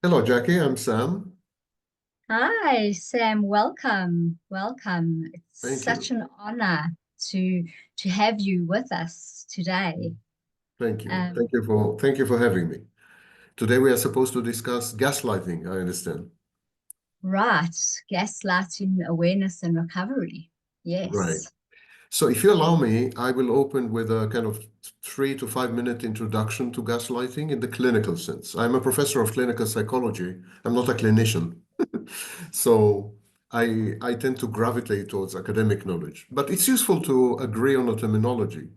Hello, Jackie. I'm Sam. Hi, Sam. Welcome. Welcome. It's Thank such you. an honor to to have you with us today. Thank you. Um, Thank you for having me. Today we are supposed to discuss gaslighting, I understand. right, gaslighting awareness and recovery. Right. Yes. So if you allow me, I will open with a kind of 3 to 5 minute introduction to gaslighting in the clinical sense. I'm a professor of clinical psychology. I'm not a clinician. So I tend to gravitate towards academic knowledge, but it's useful to agree on a terminology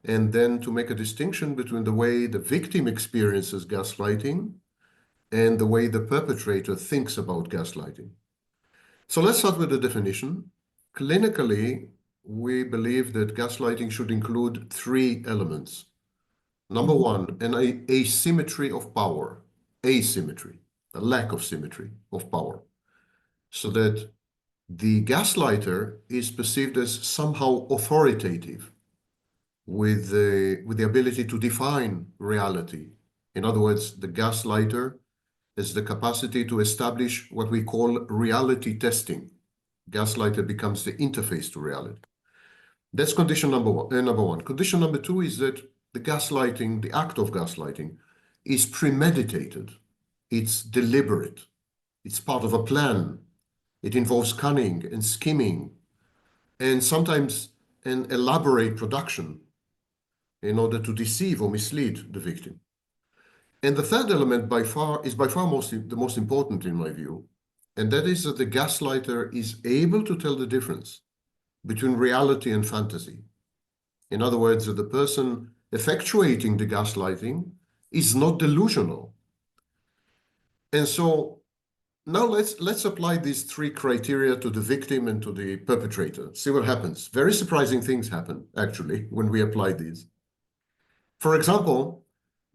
and then to make a distinction between the way the victim experiences gaslighting and the way the perpetrator thinks about gaslighting. So let's start with the definition. Clinically, we believe that gaslighting should include three elements. Number Mhm. one, an asymmetry of power, asymmetry, a lack of symmetry of power, so that the gaslighter is perceived as somehow authoritative with the ability to define reality. In other words, the gaslighter is the capacity to establish what we call reality testing. Gaslighter becomes the interface to reality. That's condition number one. Number one. Condition number two is that the gaslighting, the act of gaslighting, is premeditated. It's deliberate. It's part of a plan. It involves cunning and scheming and sometimes an elaborate production in order to deceive or mislead the victim. And the third element by far the most important in my view, and that is that the gaslighter is able to tell the difference between reality and fantasy. In other words, that the person effectuating the gaslighting is not delusional. And so now let's apply these three criteria to the victim and to the perpetrator. See what happens. Very surprising things happen, actually, when we apply these. For example,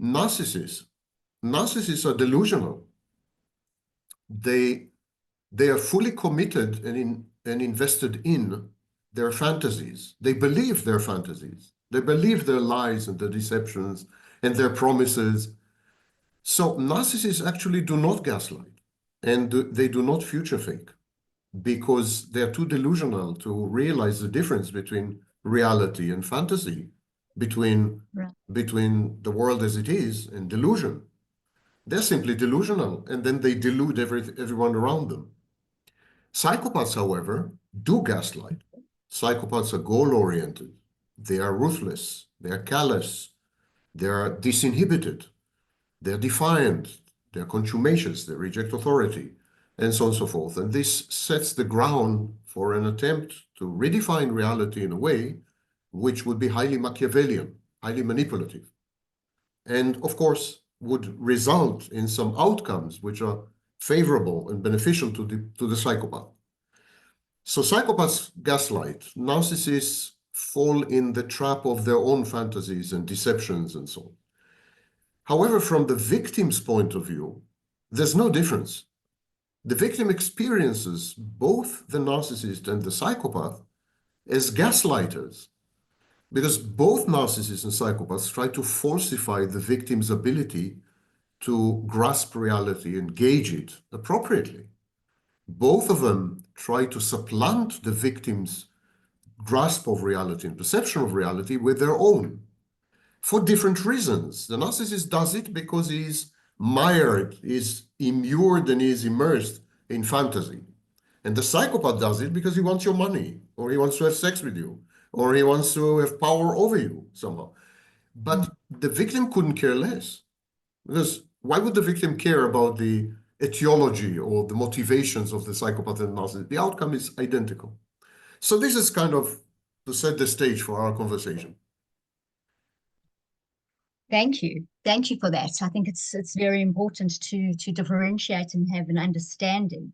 narcissists. Narcissists are delusional. They they are fully committed and invested in their fantasies. They believe their fantasies. They believe their lies and their deceptions and their promises. So narcissists actually do not gaslight and they do not future fake because they're too delusional to realize the difference between reality and fantasy, between Right. between the world as it is and delusion. They're simply delusional, and then they delude everyone around them. Psychopaths, however, do gaslight. Psychopaths are goal-oriented. They are ruthless. They are callous. They are disinhibited. They're defiant. They're contumacious. They reject authority, and so on and so forth. And this sets the ground for an attempt to redefine reality in a way which would be highly Machiavellian, highly manipulative, and of course would result in some outcomes which are favorable and beneficial to the psychopath. So psychopaths gaslight. Narcissists fall in the trap of their own fantasies and deceptions and so on. However, from the victim's point of view, there's no difference. The victim experiences both the narcissist and the psychopath as gaslighters because both narcissists and psychopaths try to falsify the victim's ability to grasp reality and gauge it appropriately. Both of them try to supplant the victim's grasp of reality and perception of reality with their own for different reasons. The narcissist does it because he's mired, is immured, and is immersed in fantasy. And the psychopath does it because he wants your money, or he wants to have sex with you, or he wants to have power over you somehow. Mm. But the victim couldn't care less. Because why would the victim care about the etiology or the motivations of the psychopath and narcissist? The outcome is identical. So this is kind of to set the stage for our conversation. Thank you. Thank you for that. I think it's very important to differentiate and have an understanding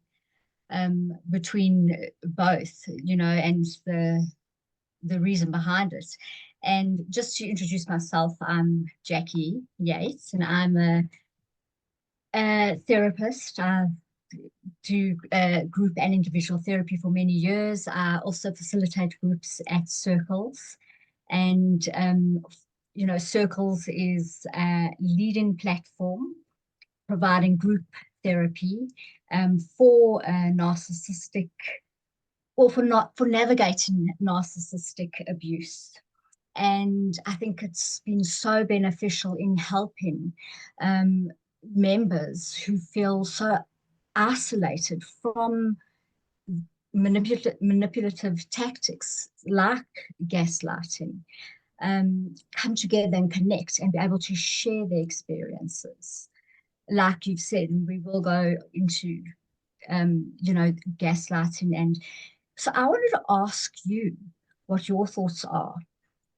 between both, and the reason behind it. And just to introduce myself, I'm Jacqui Yates, and I'm a therapist. I do group and individual therapy for many years. I also facilitate groups at Circles, and Circles is a leading platform providing group therapy for narcissistic, or for navigating narcissistic abuse. And I think it's been so beneficial in helping members who feel so isolated from manipulative tactics like gaslighting, come together and connect and be able to share their experiences. Like you've said, and we will go into, gaslighting. And so I wanted to ask you what your thoughts are,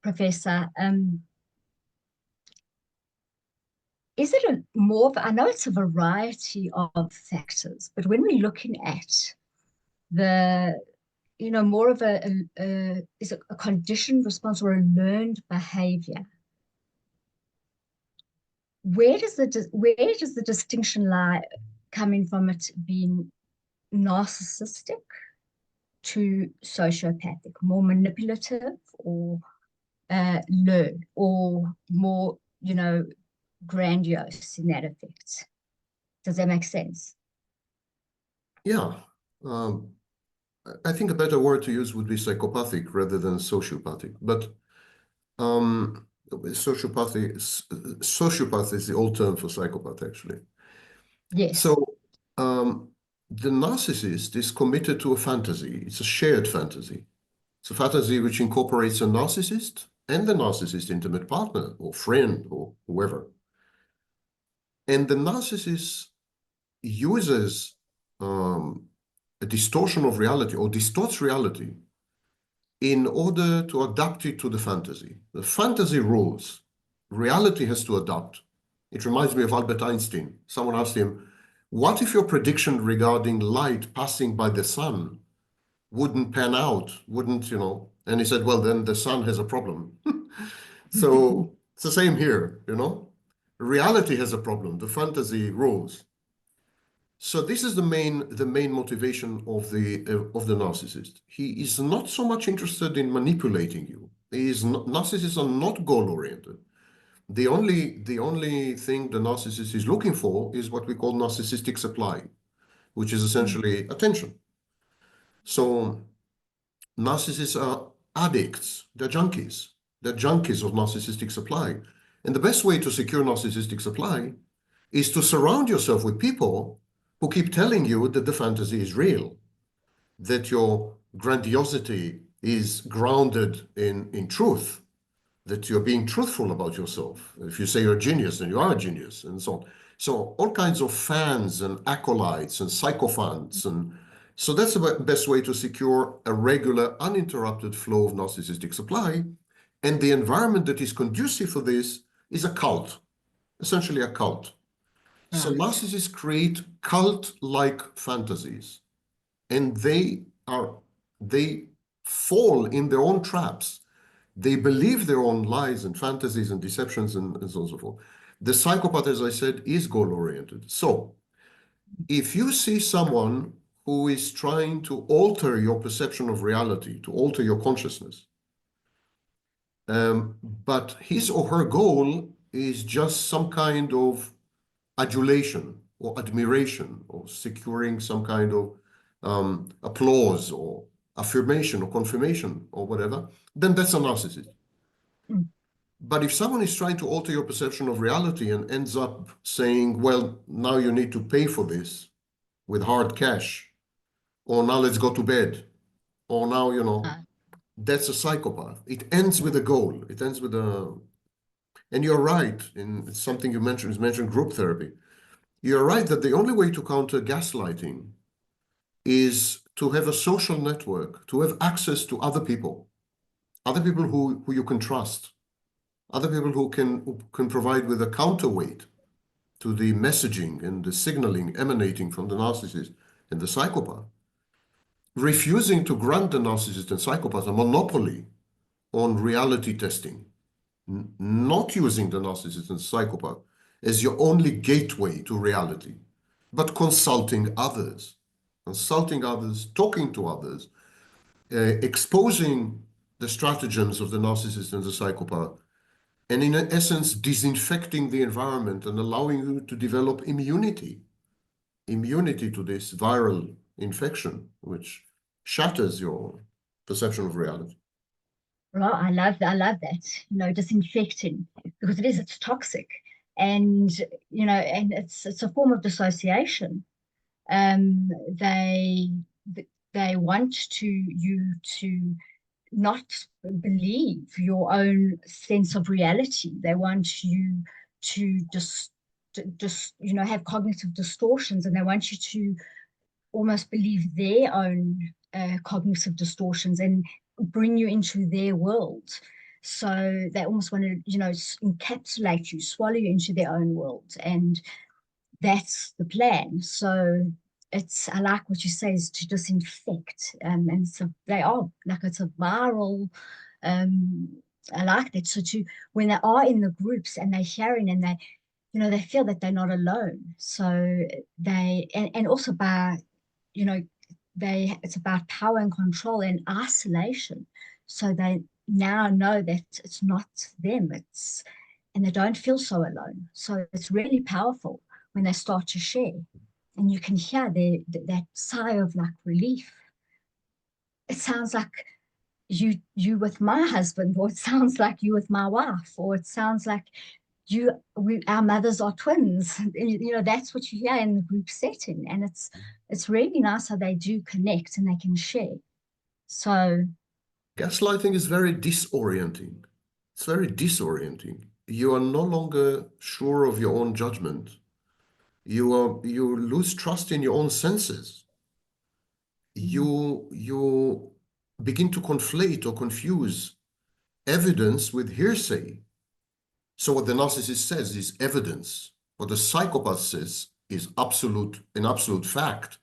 Professor. Is it more of, I know it's a variety of factors, but when we're looking at the, more of is it a conditioned response or a learned behavior? Where does the distinction lie, coming from it being narcissistic to sociopathic, more manipulative, or learned, or more, grandiose in that effect? Does that make sense? Yeah. I think a better word to use would be psychopathic rather than sociopathic. But sociopath is the old term for psychopath, actually. Yes. So the narcissist is committed to a fantasy. It's a shared fantasy. It's a fantasy which incorporates a narcissist and the narcissist intimate partner or friend or whoever. And the narcissist uses a distortion of reality, or distorts reality, in order to adapt it to the fantasy. The fantasy rules. Reality has to adapt. It reminds me of Albert Einstein. Someone asked him, what if your prediction regarding light passing by the sun wouldn't pan out, wouldn't, And he said, well, then the sun has a problem. So it's the same here, Reality has a problem. The fantasy rules. So this is the main motivation of the narcissist. He is not so much interested in manipulating you. Narcissists are not goal-oriented. The only thing the narcissist is looking for is what we call narcissistic supply, which is essentially attention. So narcissists are addicts. They're junkies. They're junkies of narcissistic supply. And the best way to secure narcissistic supply is to surround yourself with people who keep telling you that the fantasy is real, that your grandiosity is grounded in truth, that you're being truthful about yourself. If you say you're a genius, then you are a genius, and so on. So all kinds of fans and acolytes and sycophants. And so that's the best way to secure a regular, uninterrupted flow of narcissistic supply. And the environment that is conducive for this is a cult, essentially a cult. So narcissists create cult-like fantasies, and they fall in their own traps. They believe their own lies and fantasies and deceptions and so on and so forth. The psychopath, as I said, is goal-oriented. So if you see someone who is trying to alter your perception of reality, to alter your consciousness, but his or her goal is just some kind of adulation or admiration or securing some kind of applause or affirmation or confirmation or whatever, then that's a narcissist. But if someone is trying to alter your perception of reality and ends up saying, well, now you need to pay for this with hard cash, or now let's go to bed, or now, that's a psychopath. It ends with a goal. It ends with a... And you're right, in something you mentioned group therapy. You're right that the only way to counter gaslighting is to have a social network, to have access to other people who you can trust, other people who can provide with a counterweight to the messaging and the signaling emanating from the narcissist and the psychopath. Refusing to grant the narcissist and psychopath a monopoly on reality testing, not using the narcissist and psychopath as your only gateway to reality, but consulting others, talking to others, exposing the stratagems of the narcissist and the psychopath, and in essence disinfecting the environment and allowing you to develop immunity to this viral infection, which shatters your perception of reality. Right, I love that. I love that. Disinfecting, because it's toxic, and and it's a form of dissociation. Um, they they want you to not believe your own sense of reality. They want you to just have cognitive distortions, and they want you to almost believe their own cognitive distortions and bring you into their world. So they almost want to, encapsulate you, swallow you into their own world. And that's the plan. So I like what you say, is to disinfect. And so they are like, it's a viral, um, I like that. So when they are in the groups and they're sharing, and they feel that they're not alone. So and also by, you know, it's about power and control and isolation. So they now know that it's not them, and they don't feel so alone. So it's really powerful when they start to share, and you can hear that sigh of like relief. It sounds like you with my husband, or it sounds like you with my wife, or it sounds like our mothers are twins. That's what you hear in the group setting, and it's really nice how they do connect and they can share. So Gaslighting is very disorienting. It's very disorienting. You are no longer sure of your own judgment. You lose trust in your own senses. You begin to conflate or confuse evidence with hearsay. So what the narcissist says is evidence. What the psychopath says is an absolute fact.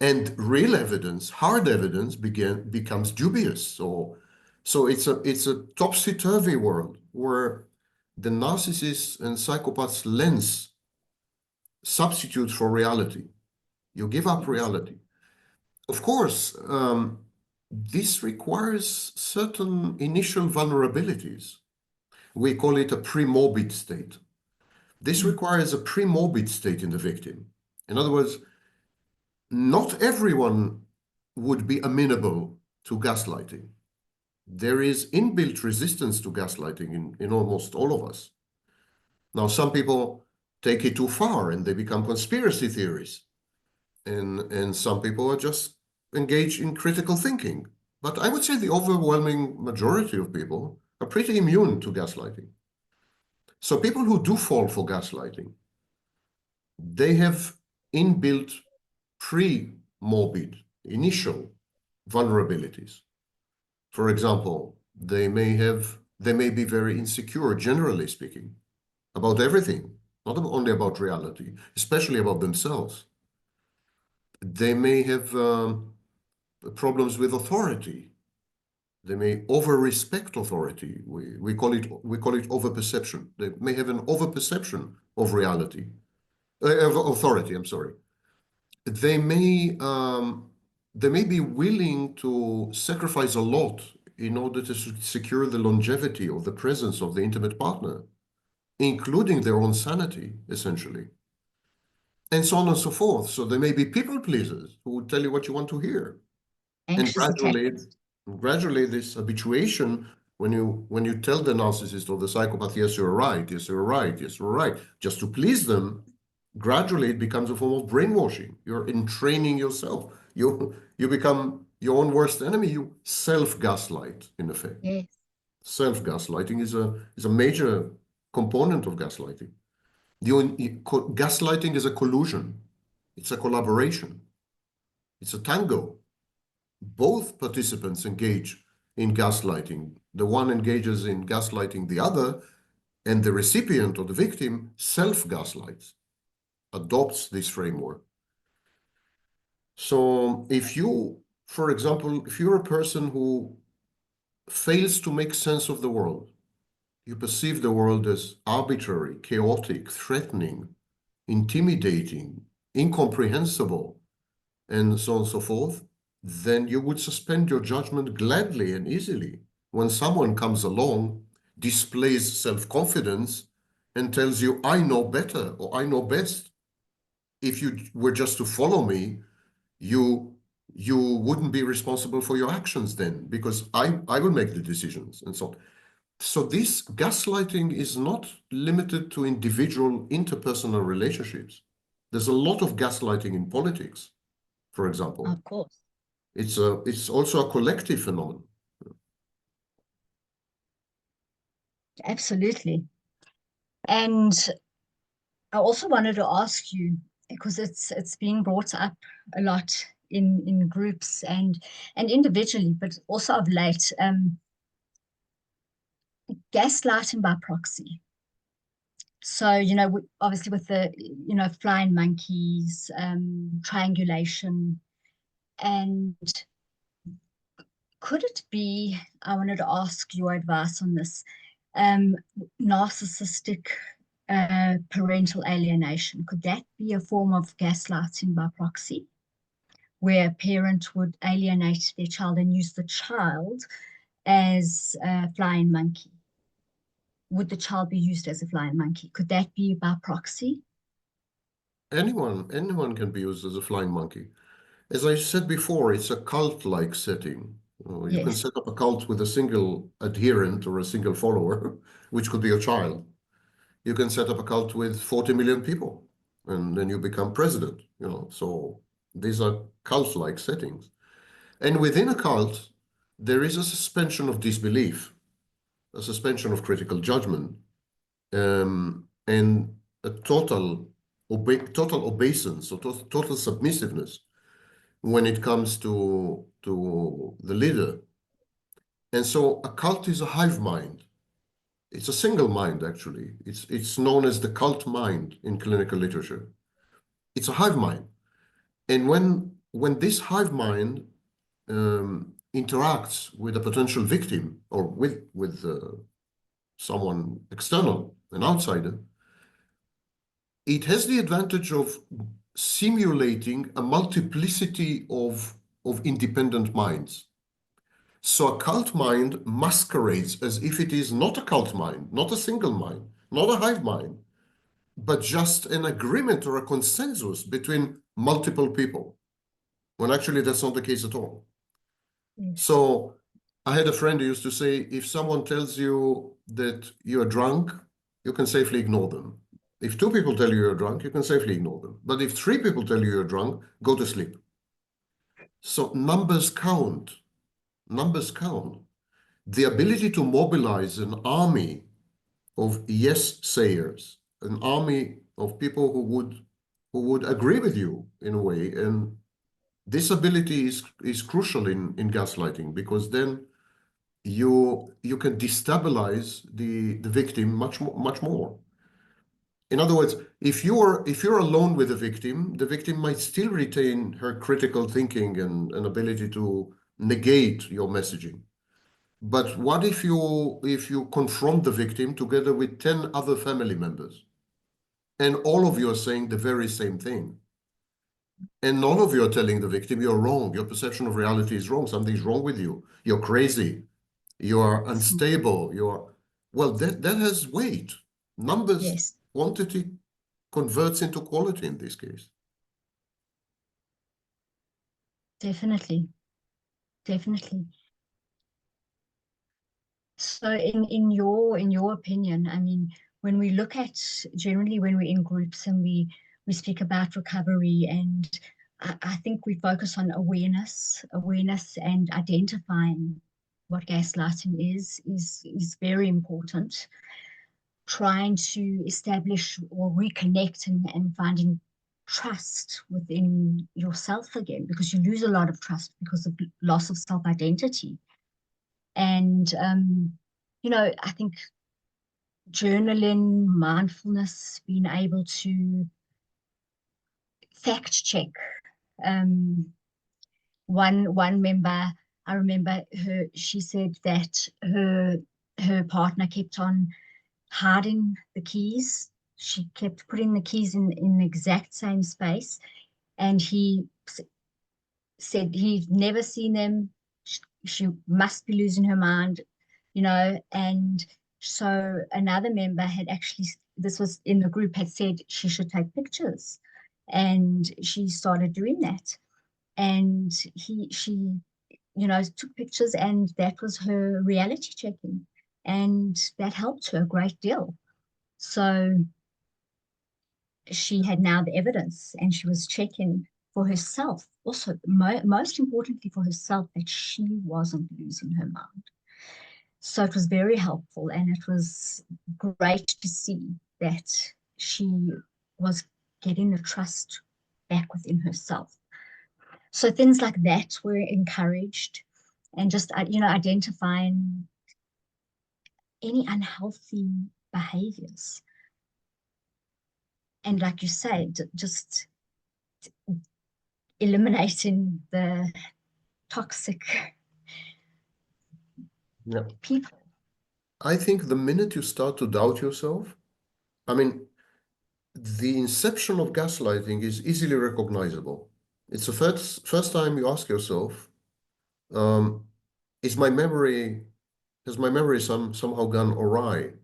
And real evidence, hard evidence, becomes dubious. So it's a topsy-turvy world where the narcissist and psychopath's lens substitutes for reality. You give up reality. Of course, this requires certain initial vulnerabilities. We call it a pre-morbid state. This requires a pre-morbid state in the victim. In other words, not everyone would be amenable to gaslighting. There is inbuilt resistance to gaslighting in almost all of us. Now, some people take it too far and they become conspiracy theories. And some people are just engaged in critical thinking. But I would say the overwhelming majority of people are pretty immune to gaslighting. So people who do fall for gaslighting, they have inbuilt pre-morbid initial vulnerabilities. For example, they may be very insecure, generally speaking, about everything, not only about reality, especially about themselves. They may have problems with authority. They may over-respect authority. We call it over-perception. They may have an over-perception of reality, of authority, I'm sorry. They may be willing to sacrifice a lot in order to secure the longevity of the presence of the intimate partner, including their own sanity, essentially, and so on and so forth. So there may be people pleasers who will tell you what you want to hear. And anxious attachment. gradually this habituation, when you tell the narcissist or the psychopath, yes, you're right, yes, you're right, yes, you're right, just to please them, gradually it becomes a form of brainwashing. You're entraining yourself. You become your own worst enemy. You self-gaslight, in effect. Yes. Self-gaslighting is a major component of gaslighting. Gaslighting is a collusion. It's a collaboration. It's a tango. Both participants engage in gaslighting. The one engages in gaslighting the other, and the recipient or the victim self-gaslights, adopts this framework. So if you, for example, if you're a person who fails to make sense of the world, you perceive the world as arbitrary, chaotic, threatening, intimidating, incomprehensible, and so on and so forth, then you would suspend your judgment gladly and easily when someone comes along displays self-confidence and tells you, I know better or I know best. If you were just to follow me, you wouldn't be responsible for your actions then, because I will make the decisions and so on. So this gaslighting is not limited to individual interpersonal relationships. There's a lot of gaslighting in politics, for example. Of course. It's also a collective phenomenon. Absolutely. And I also wanted to ask you, because it's being brought up a lot in groups and individually, but also of late, gaslighting by proxy. So, obviously with the, flying monkeys, triangulation, and could it be, I wanted to ask your advice on this, narcissistic parental alienation? Could that be a form of gaslighting by proxy, where a parent would alienate their child and use the child as a flying monkey? Would the child be used as a flying monkey? Could that be by proxy? Anyone can be used as a flying monkey. As I said before, it's a cult-like setting. You can Yes. set up a cult with a single adherent or a single follower, which could be your child. You can set up a cult with 40 million people, and then you become president. So these are cult-like settings. And within a cult, there is a suspension of disbelief, a suspension of critical judgment, and a total obeisance or total submissiveness when it comes to the leader. And so a cult is a hive mind. It's a single mind, actually. It's known as the cult mind in clinical literature. It's a hive mind. And when this hive mind interacts with a potential victim or with someone external, an outsider, it has the advantage of simulating a multiplicity of independent minds. So a cult mind masquerades as if it is not a cult mind, not a single mind, not a hive mind, but just an agreement or a consensus between multiple people, when actually that's not the case at all. Yes. So I had a friend who used to say, if someone tells you that you're drunk, you can safely ignore them. If two people tell you you're drunk, you can safely ignore them. But if three people tell you you're drunk, go to sleep. So numbers count. Numbers count. The ability to mobilize an army of yes-sayers, an army of people who would agree with you in a way. And this ability is crucial in gaslighting, because then you can destabilize the victim much more. In other words, if you're alone with the victim might still retain her critical thinking and ability to negate your messaging. But what if you confront the victim together with 10 other family members, and all of you are saying the very same thing, and none of you are telling the victim you're wrong, your perception of reality is wrong, something's wrong with you, you're crazy, you are unstable, well, that has weight. Numbers, Yes, quantity converts into quality in this case. definitely. Definitely. So in your opinion, I mean, when we look at generally when we're in groups and we speak about recovery, and I think we focus on awareness and identifying what gaslighting is very important. Trying to establish or reconnect and finding trust within yourself again, because you lose a lot of trust because of loss of self-identity. And I think journaling, mindfulness, being able to fact check. One member, I remember her, she said that her partner kept on hiding the keys. She kept putting the keys in the exact same space, and he said he'd never seen them. She must be losing her mind, and So another member had actually, this was in the group, had said she should take pictures. And she started doing that. And she, took pictures, and that was her reality checking. And that helped her a great deal. So she had now the evidence, and she was checking for herself, also most importantly for herself, that she wasn't losing her mind. So it was very helpful, and it was great to see that she was getting the trust back within herself. So things like that were encouraged, and just identifying any unhealthy behaviors. And like you say, just eliminating the toxic people. I think the minute you start to doubt yourself, I mean, the inception of gaslighting is easily recognizable. It's the first time you ask yourself, has my memory somehow gone awry?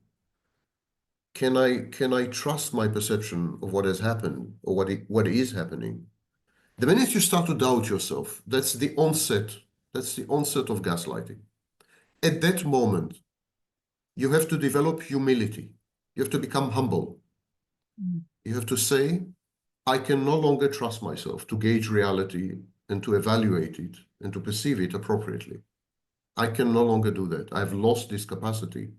Can I trust my perception of what has happened or what is happening? The minute you start to doubt yourself, that's the onset of gaslighting. At that moment, you have to develop humility. You have to become humble. You have to say, I can no longer trust myself to gauge reality and to evaluate it and to perceive it appropriately. I can no longer do that. I've lost this capacity.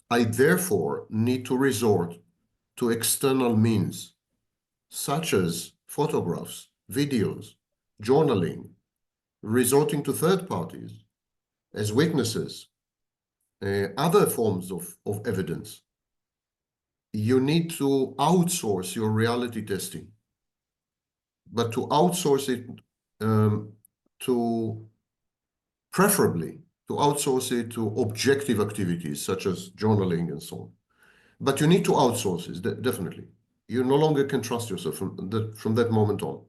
I therefore need to resort to external means, such as photographs, videos, journaling, resorting to third parties as witnesses, other forms of evidence. You need to outsource your reality testing, but to outsource it preferably to outsource it to objective activities such as journaling and so on. But you need to outsource it, definitely. You no longer can trust yourself from that moment on.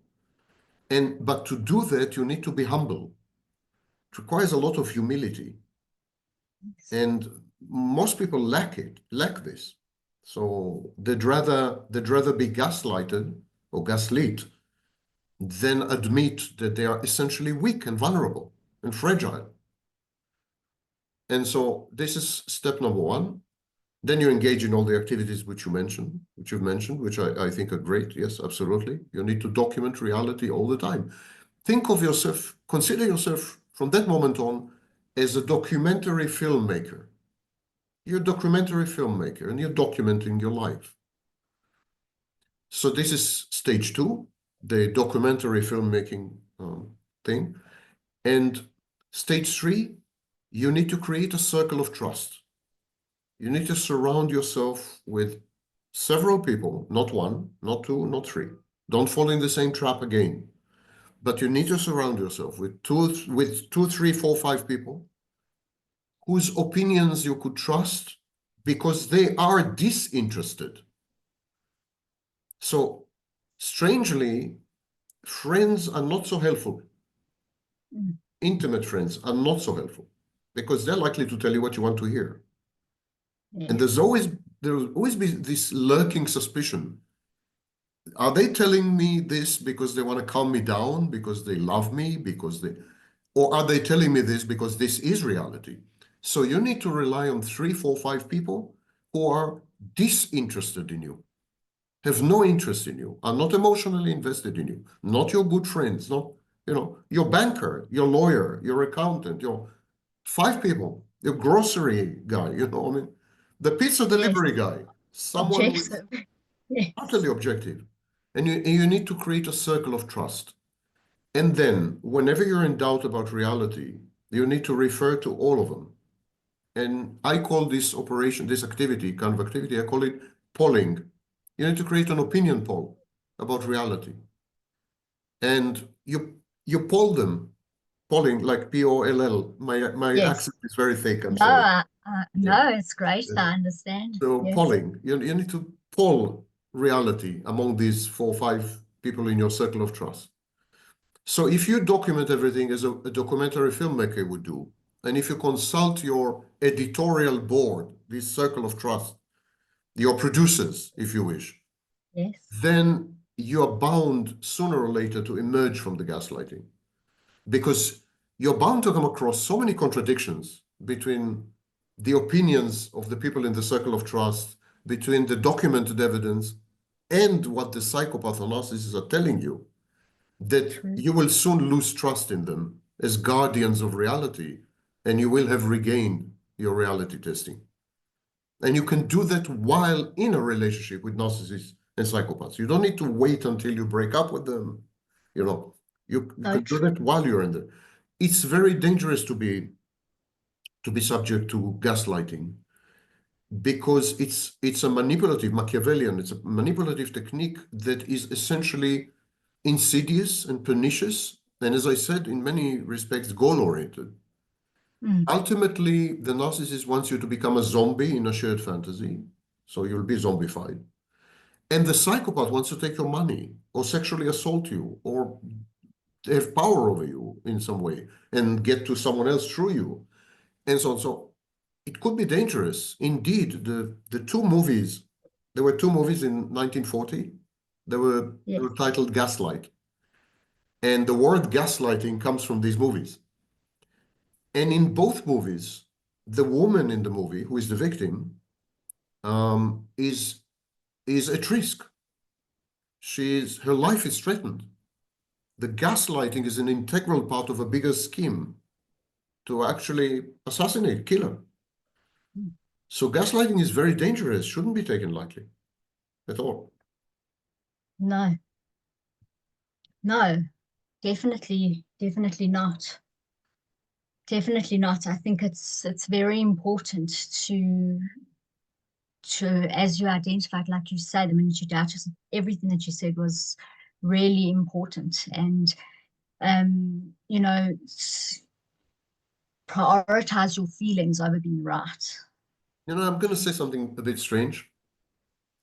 But to do that, you need to be humble. It requires a lot of humility. And most people lack this. So they'd rather be gaslighted or gaslit than admit that they are essentially weak and vulnerable and fragile. And so this is step number one. Then you engage in all the activities which you've mentioned, which I think are great. Yes, absolutely. You need to document reality all the time. Think of yourself, consider yourself from that moment on as a documentary filmmaker. You're a documentary filmmaker and you're documenting your life. So this is stage two, the documentary filmmaking thing. And stage three, you need to create a circle of trust. You need to surround yourself with several people, not one, not two, not three. Don't fall in the same trap again. But you need to surround yourself with two, three, four, five people whose opinions you could trust because they are disinterested. So strangely, friends are not so helpful. Intimate friends are not so helpful because they're likely to tell you what you want to hear. Yeah. And there'll always be this lurking suspicion. Are they telling me this because they want to calm me down, because they love me, or are they telling me this because this is reality? So you need to rely on 3, 4, 5 people who are disinterested in you, have no interest in you, are not emotionally invested in you, not your good friends, not, your banker, your lawyer, your accountant, your 5 people, your grocery guy, I mean, the pizza delivery guy, someone with Yes. utterly objective. And you need to create a circle of trust. And then whenever you're in doubt about reality, you need to refer to all of them. And I call this operation, this activity, kind of activity, I call it polling. You need to create an opinion poll about reality. And you poll them, polling like P-O-L-L. My Yes. accent is very thick, I'm No, sorry. no, it's great. I understand. So Yes. polling, you need to poll reality among these 4 or 5 people in your circle of trust. So if you document everything as a documentary filmmaker would do, and if you consult your editorial board, this circle of trust, your producers, if you wish, Yes. then you are bound sooner or later to emerge from the gaslighting, because you're bound to come across so many contradictions between the opinions of the people in the circle of trust, between the documented evidence and what the psychopath or narcissists are telling you, that True. you will soon lose trust in them as guardians of reality, and you will have regained your reality testing. And you can do that while in a relationship with narcissists and psychopaths. You don't need to wait until you break up with them. You know, you So can do true. that while you're in there. It's very dangerous to be subject to gaslighting, because it's a manipulative, Machiavellian, it's a manipulative technique that is essentially insidious and pernicious, and as I said, in many respects, goal-oriented. Mm. Ultimately, the narcissist wants you to become a zombie in a shared fantasy, so you'll be zombified. And the psychopath wants to take your money or sexually assault you or have power over you in some way and get to someone else through you, and so on. So it could be dangerous. Indeed, the two movies, there were two movies in 1940. They were Yes. titled Gaslight. And the word gaslighting comes from these movies. And in both movies, the woman in the movie, who is the victim, is at risk. Her life is threatened. The gaslighting is an integral part of a bigger scheme to actually assassinate, kill her. Mm. So gaslighting is very dangerous, shouldn't be taken lightly at all. No. No, definitely not. Definitely not. I think it's very important to as you identified, like you say, the minute you doubt yourself, everything that you said was really important. And you know, prioritize your feelings over being right. You know, I'm going to say something a bit strange.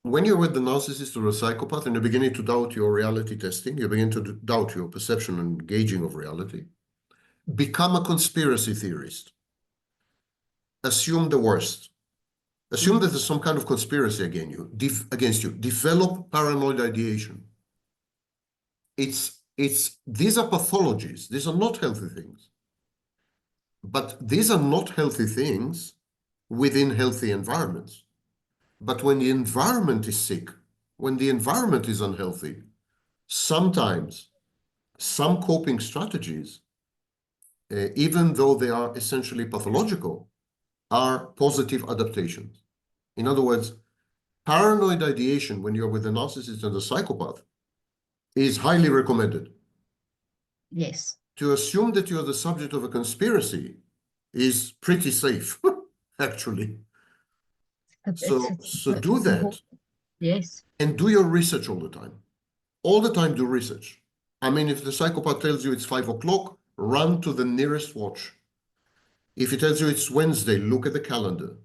When you're with the narcissist or a psychopath and you're beginning to doubt your reality testing, you begin to doubt your perception and gauging of reality, become a conspiracy theorist. Assume the worst. Assume that there's some kind of conspiracy against you. Develop paranoid ideation. These are pathologies. These are not healthy things. But these are not healthy things within healthy environments. But when the environment is sick, when the environment is unhealthy, sometimes some coping strategies, even though they are essentially pathological, are positive adaptations. In other words, paranoid ideation when you're with a narcissist and a psychopath is highly recommended. Yes. To assume that you're the subject of a conspiracy is pretty safe, actually. So do It's that. important. Yes. And do your research all the time. All the time, do research. I mean, if the psychopath tells you it's 5 o'clock, run to the nearest watch. If he tells you it's Wednesday, look at the calendar.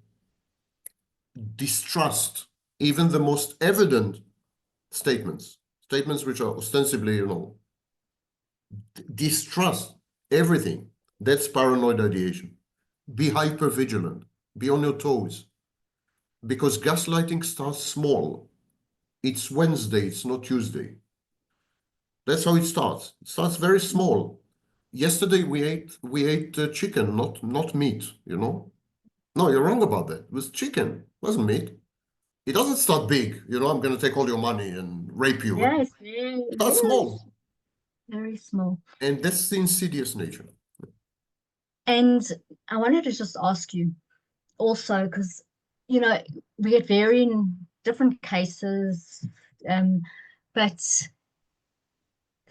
Distrust even the most evident statements which are ostensibly, distrust everything. That's paranoid ideation. Be hyper vigilant. Be on your toes. Because gaslighting starts small. It's Wednesday, it's not Tuesday. That's how it starts. It starts very small. Yesterday we ate chicken, not meat, No, you're wrong about that. It was chicken, it wasn't meat. It doesn't start big, I'm going to take all your money and rape you. Yes. It starts small. Very small. And that's the insidious nature. And I wanted to just ask you also, because, we get varying different cases, but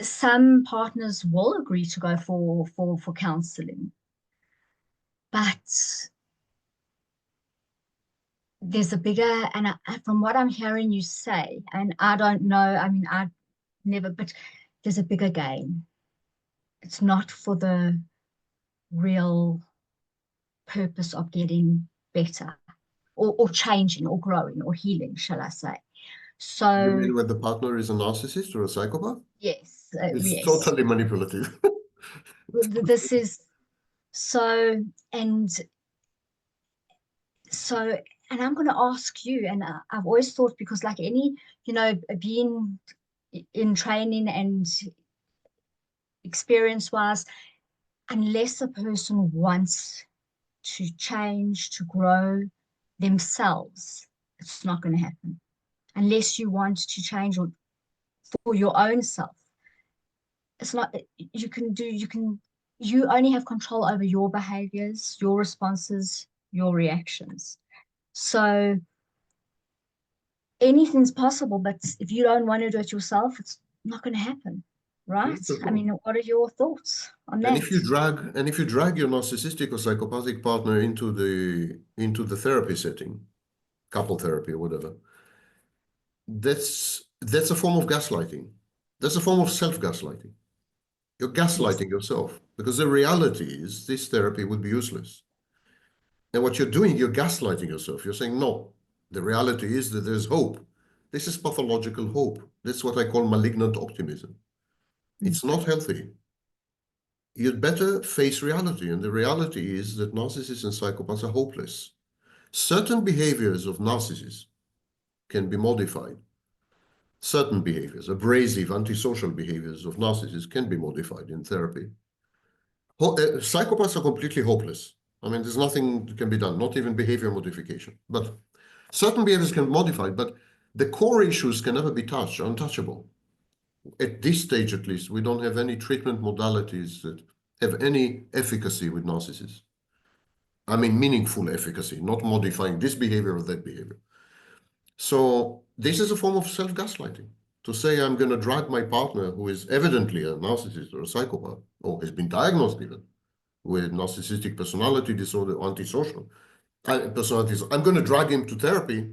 some partners will agree to go for counseling. But there's a bigger, and from what I'm hearing you say, and I don't know, I mean, I've never, but there's a bigger game. It's not for the real purpose of getting better or changing or growing or healing, shall I say. So You mean when the partner is a narcissist or a psychopath? yes, It's yes. totally manipulative. This is So, and so, and I'm going to ask you, and I've always thought, because like any, being in training and experience wise, unless a person wants to change, to grow themselves, it's not going to happen. Unless you want to change for your own self, it's not, you only have control over your behaviors, your responses, your reactions. So anything's possible, but if you don't want to do it yourself, it's not going to happen, right? I mean, what are your thoughts on And that? if you drag your narcissistic or psychopathic partner into the therapy setting, couple therapy or whatever, that's a form of gaslighting. That's a form of self-gaslighting. You're Yes, gaslighting yourself, because the reality is this therapy would be useless. And what you're doing, you're gaslighting yourself. You're saying, no, the reality is that there's hope. This is pathological hope. That's what I call malignant optimism. mm, It's not healthy. You'd better face reality. And the reality is that narcissists and psychopaths are hopeless. Certain behaviors of narcissists can be modified. Certain behaviors, abrasive, antisocial behaviors of narcissists can be modified in therapy. Psychopaths are completely hopeless. I mean, there's nothing that can be done, not even behavior modification. But certain behaviors can be modified, but the core issues can never be touched, untouchable. At this stage, at least, we don't have any treatment modalities that have any efficacy with narcissists. I mean, meaningful efficacy, not modifying this behavior or that behavior. So this is a form of self-gaslighting. To say I'm going to drag my partner, who is evidently a narcissist or a psychopath, or has been diagnosed even with narcissistic personality disorder, or antisocial personalities, I'm going to drag him to therapy,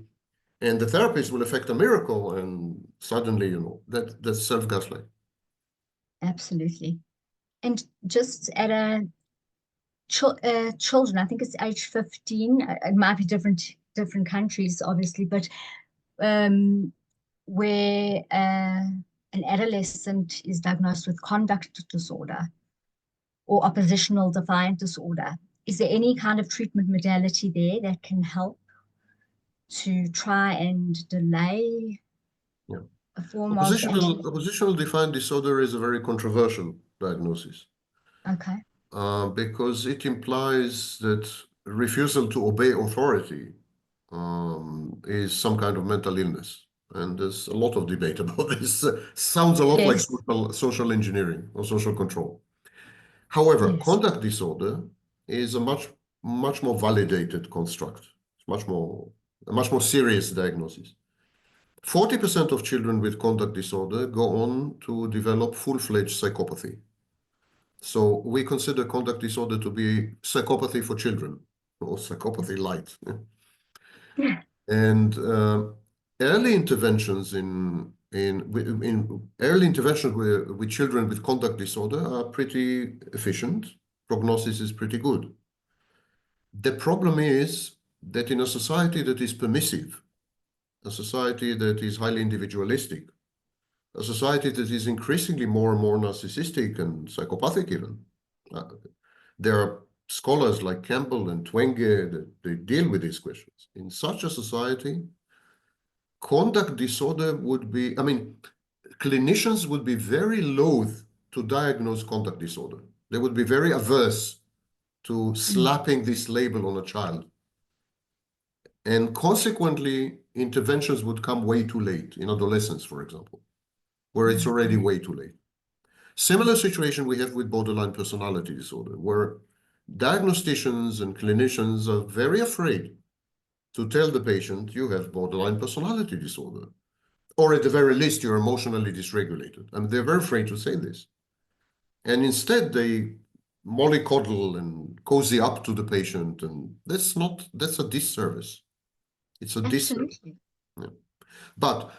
and the therapist will effect a miracle, and suddenly, that's self-gaslighting. absolutely. And just at children, I think it's age 15. It might be different countries, obviously, but where an adolescent is diagnosed with conduct disorder or oppositional defiant disorder, is there any kind of treatment modality there that can help to try and delay Yeah. a form of Oppositional defiant disorder is a very controversial diagnosis, okay, because it implies that refusal to obey authority is some kind of mental illness. And there's a lot of debate about this. Sounds a lot like yes, social engineering or social control. However, yes, conduct disorder is a much more validated construct. It's a much more serious diagnosis. 40% of children with conduct disorder go on to develop full-fledged psychopathy. So we consider conduct disorder to be psychopathy for children, or psychopathy light. And early interventions in early interventions with children with conduct disorder are pretty efficient. Prognosis is pretty good. The problem is that in a society that is permissive, a society that is highly individualistic, a society that is increasingly more and more narcissistic and psychopathic even. There are scholars like Campbell and Twenge that they deal with these questions. In such a society, conduct disorder would be, I mean, clinicians would be very loath to diagnose conduct disorder. They would be very averse to slapping this label on a child. And consequently, interventions would come way too late in adolescence, for example, where it's already way too late. Similar situation we have with borderline personality disorder, where diagnosticians and clinicians are very afraid to tell the patient you have borderline personality disorder, or at the very least, you're emotionally dysregulated. I mean, they're very afraid to say this. And instead, they mollycoddle and cozy up to the patient, and that's a disservice. It's a disservice. absolutely. Yeah. But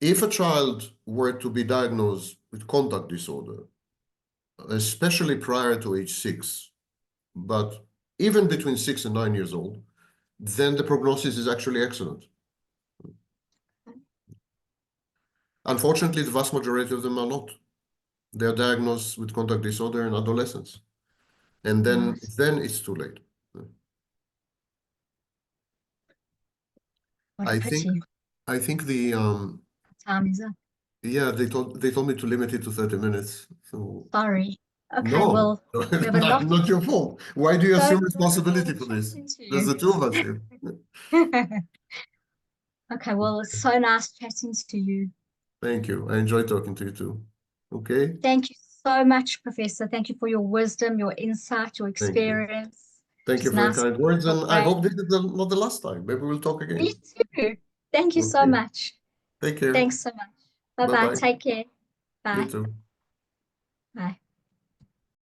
if a child were to be diagnosed with conduct disorder, especially prior to age 6, but even between 6 and 9 years old, then the prognosis is actually excellent. Unfortunately, the vast majority of them are not. They are diagnosed with conduct disorder in adolescence. And then Nice. it's too late. What a I think pity. the Time is up. yeah, they told me to limit it to 30 minutes. So Sorry. Okay, no, well, we have a lot. not your fault. Why do you So assume enjoyable responsibility for this? chatting to There's the you. two of us here. Okay, well, it's so nice chatting to you. Thank you. I enjoyed talking to you too. Okay. Thank you so much, Professor. Thank you for your wisdom, your insight, your Thank you. experience. Thank you Just for your nice to kind words, pick your and I hope brain. this is not the last time. Maybe we'll talk Me again. too. Thank you so Okay. much. Take care. Thanks so much. Bye-bye. Bye-bye. Take care. You Bye. too. Bye.